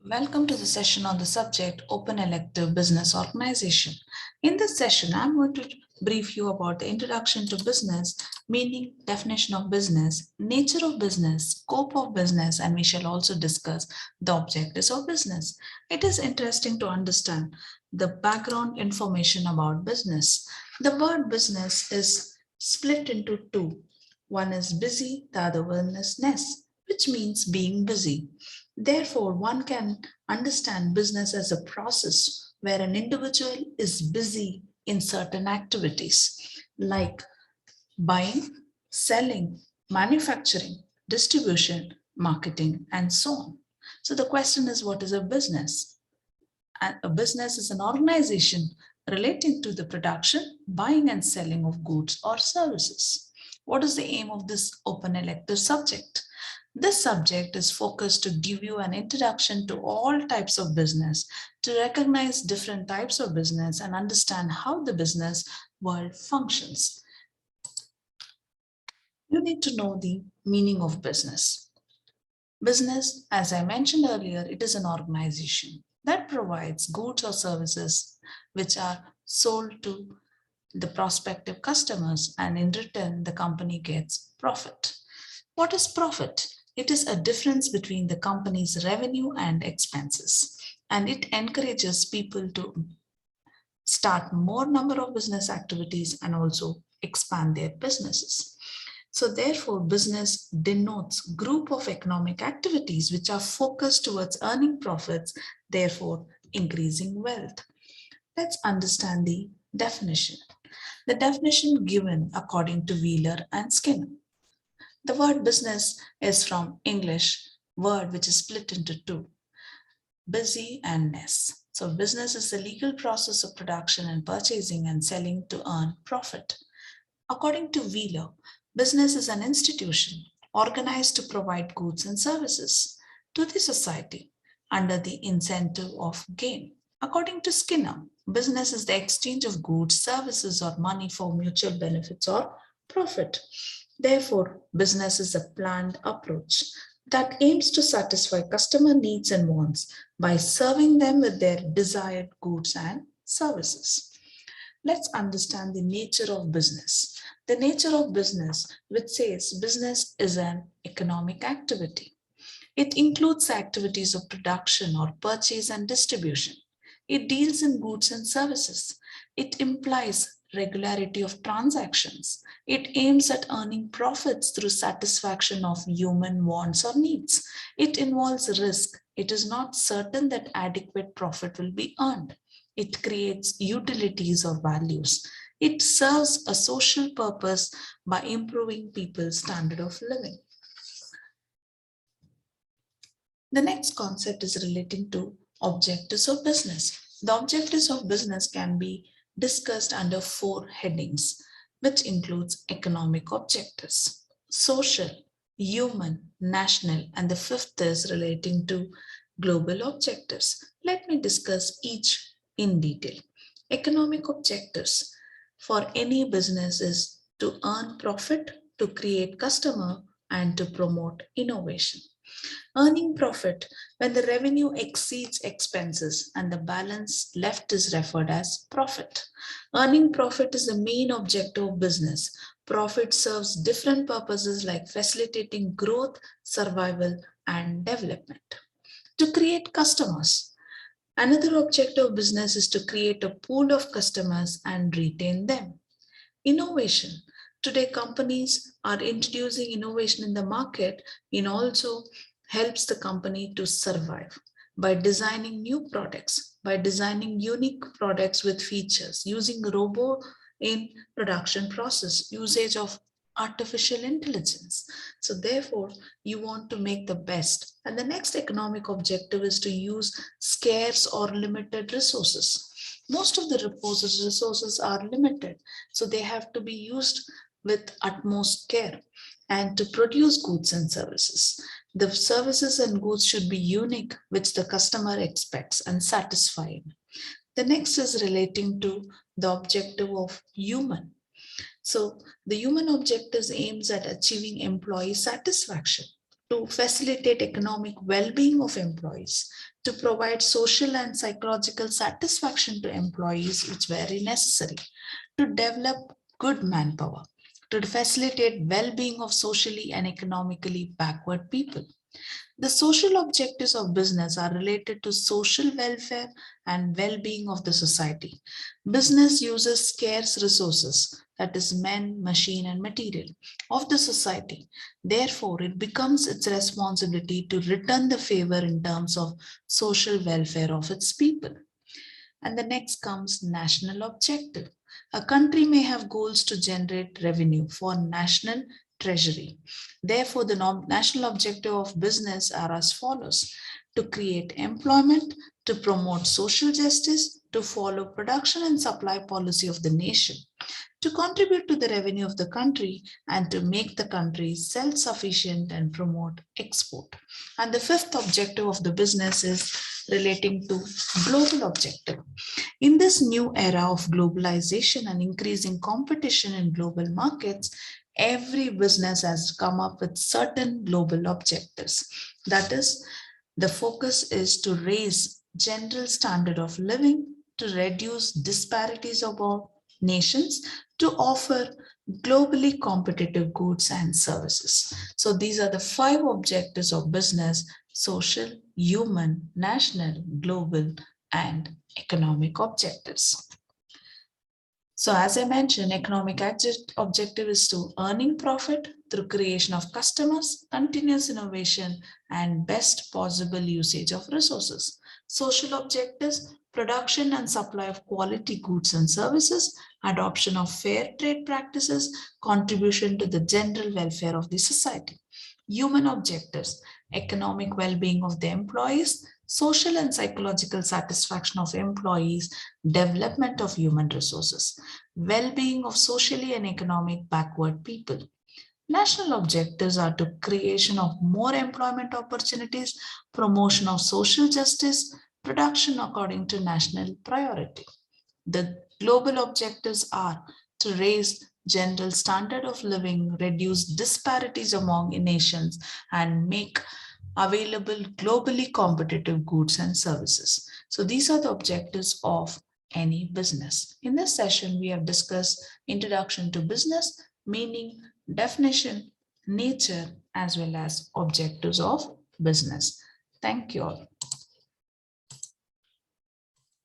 Welcome to the session on the subject Open Elective Business Organization. In this session, I'm going to brief you about the introduction to business, meaning, definition of business, nature of business, scope of business, and we shall also discuss the objectives of business. It is interesting to understand the background information about business. The word business is split into two. One is busy, the other one is ness, which means being busy. Therefore, one can understand business as a process where an individual is busy in certain activities like buying, selling, manufacturing, distribution, marketing, and so on. So the question is, what is a business? A business is an organization relating to the production, buying, and selling of goods or services. What is the aim of this open elective subject? This subject is focused to give you an introduction to all types of business, to recognize different types of business and understand how the business world functions. You need to know the meaning of business. Business, as I mentioned earlier, it is an organization that provides goods or services which are sold to the prospective customers, and in return, the company gets profit. What is profit? It is a difference between the company's revenue and expenses, and it encourages people to start more number of business activities and also expand their businesses. So therefore, business denotes group of economic activities which are focused towards earning profits, therefore increasing wealth. Let's understand the definition. The definition given according to Wheeler and Skinner. The word business is from English word which is split into two, busy and ness. So business is the legal process of production and purchasing and selling to earn profit. According to Wheeler, business is an institution organized to provide goods and services to the society under the incentive of gain. According to Skinner, business is the exchange of goods, services, or money for mutual benefits or profit. Therefore, business is a planned approach that aims to satisfy customer needs and wants by serving them with their desired goods and services. Let's understand the nature of business. The nature of business, which says business is an economic activity. It includes activities of production or purchase and distribution. It deals in goods and services. It implies regularity of transactions. It aims at earning profits through satisfaction of human wants or needs. It involves risk. It is not certain that adequate profit will be earned. It creates utilities or values. It serves a social purpose by improving people's standard of living. The next concept is relating to objectives of business. The objectives of business can be discussed under four headings, which includes economic objectives, social, human, national, and the fifth is relating to global objectives. Let me discuss each in detail. Economic objectives for any business is to earn profit, to create customer, and to promote innovation. Earning profit when the revenue exceeds expenses and the balance left is referred as profit. Earning profit is the main objective of business. Profit serves different purposes like facilitating growth, survival, and development. To create customers. Another objective of business is to create a pool of customers and retain them. Innovation. Today, companies are introducing innovation in the market and also helps the company to survive by designing new products, by designing unique products with features, using robo in production process, usage of artificial intelligence. So therefore, you want to make the best. And the next economic objective is to use scarce or limited resources. Most of the resources are limited, so they have to be used with utmost care and to produce goods and services. The services and goods should be unique, which the customer expects and satisfying. The next is relating to the objective of human. So the human objectives aims at achieving employee satisfaction. to facilitate economic well-being of employees, to provide social and psychological satisfaction to employees, which is very necessary, to develop good manpower, to facilitate well-being of socially and economically backward people. The social objectives of business are related to social welfare and well-being of the society. Business uses scarce resources, that is men, machine, and material, of the society. Therefore, it becomes its responsibility to return the favor in terms of social welfare of its people. And the next comes national objective. A country may have goals to generate revenue for national treasury. Therefore, the national objective of business are as follows: to create employment, to promote social justice, to follow production and supply policy of the nation, to contribute to the revenue of the country, and to make the country self-sufficient and promote export. And the fifth objective of the business is relating to global objective. In this new era of globalization and increasing competition in global markets, every business has come up with certain global objectives. That is, the focus is to raise general standard of living, to reduce disparities among nations, to offer globally competitive goods and services. So these are the 5 objectives of business: social, human, national, global, and economic objectives. So as I mentioned, economic objective is to earning profit through creation of customers, continuous innovation, and best possible usage of resources. Social objectives: production and supply of quality goods and services, adoption of fair trade practices, contribution to the general welfare of the society. Human objectives: economic well-being of the employees, social and psychological satisfaction of employees, development of human resources, well-being of socially and economic backward people. National objectives are to creation of more employment opportunities, promotion of social justice, production according to national priority. The global objectives are to raise general standard of living, reduce disparities among nations, and make available globally competitive goods and services. So these are the objectives of any business. In this session, we have discussed introduction to business, meaning, definition, nature, as well as objectives of business. Thank you all.